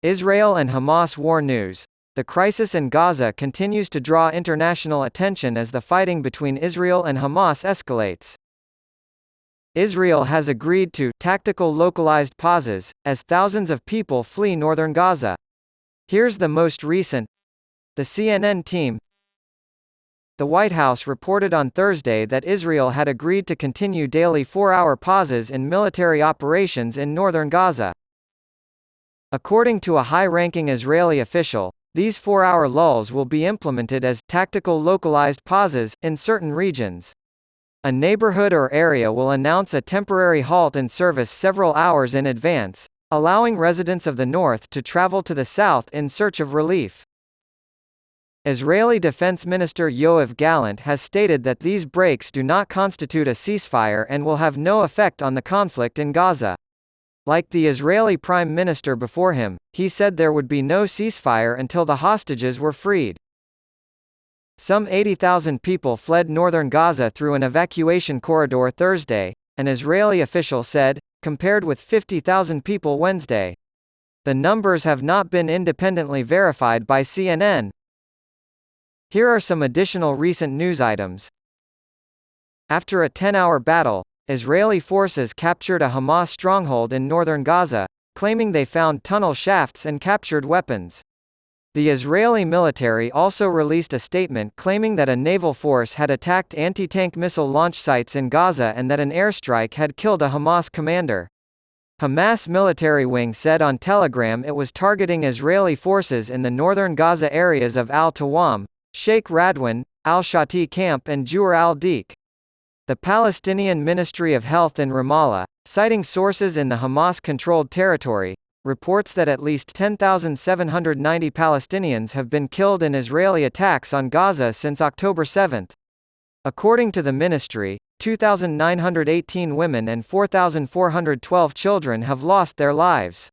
Israel and Hamas war news. The crisis in Gaza continues to draw international attention as the fighting between Israel and Hamas escalates. Israel has agreed to tactical localized pauses, as thousands of people flee northern Gaza. Here's the most recent. The CNN team. The White House reported on Thursday that Israel had agreed to continue daily 4-hour pauses in military operations in northern Gaza. According to a high-ranking Israeli official, these 4-hour lulls will be implemented as tactical localized pauses in certain regions. A neighborhood or area will announce a temporary halt in service several hours in advance, allowing residents of the north to travel to the south in search of relief. Israeli Defense Minister Yoav Gallant has stated that these breaks do not constitute a ceasefire and will have no effect on the conflict in Gaza. Like the Israeli Prime Minister before him, he said there would be no ceasefire until the hostages were freed. Some 80,000 people fled northern Gaza through an evacuation corridor Thursday, an Israeli official said, compared with 50,000 people Wednesday. The numbers have not been independently verified by CNN. Here are some additional recent news items. After a 10-hour battle, Israeli forces captured a Hamas stronghold in northern Gaza, claiming they found tunnel shafts and captured weapons. The Israeli military also released a statement claiming that a naval force had attacked anti-tank missile launch sites in Gaza and that an airstrike had killed a Hamas commander. Hamas military wing said on Telegram it was targeting Israeli forces in the northern Gaza areas of Al-Tawam, Sheikh Radwan, al-Shati camp and Jur al-Dik. The Palestinian Ministry of Health in Ramallah, citing sources in the Hamas-controlled territory, reports that at least 10,790 Palestinians have been killed in Israeli attacks on Gaza since October 7. According to the ministry, 2,918 women and 4,412 children have lost their lives.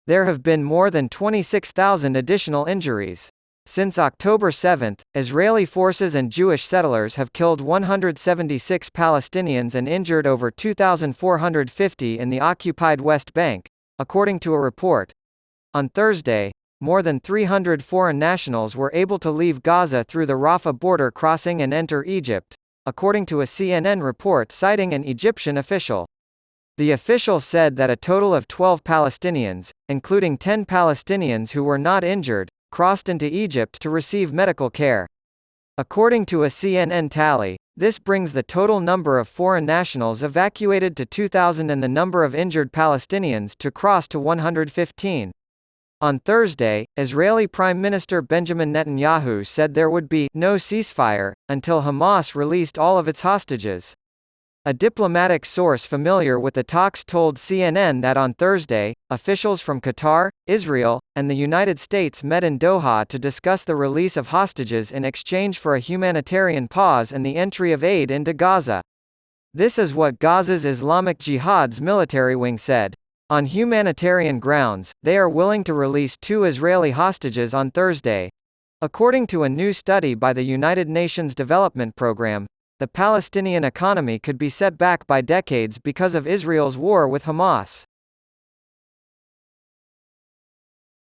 There have been more than 26,000 additional injuries. Since October 7, Israeli forces and Jewish settlers have killed 176 Palestinians and injured over 2,450 in the occupied West Bank, according to a report. On Thursday, more than 300 foreign nationals were able to leave Gaza through the Rafah border crossing and enter Egypt, according to a CNN report citing an Egyptian official. The official said that a total of 12 Palestinians, including 10 Palestinians who were not injured, crossed into Egypt to receive medical care. According to a CNN tally, this brings the total number of foreign nationals evacuated to 2,000 and the number of injured Palestinians to cross to 115. On Thursday, Israeli Prime Minister Benjamin Netanyahu said there would be no ceasefire until Hamas released all of its hostages. A diplomatic source familiar with the talks told CNN that on Thursday, officials from Qatar, Israel, and the United States met in Doha to discuss the release of hostages in exchange for a humanitarian pause and the entry of aid into Gaza. This is what Gaza's Islamic Jihad's military wing said. On humanitarian grounds, they are willing to release 2 Israeli hostages on Thursday. According to a new study by the United Nations Development Programme, the Palestinian economy could be set back by decades because of Israel's war with Hamas.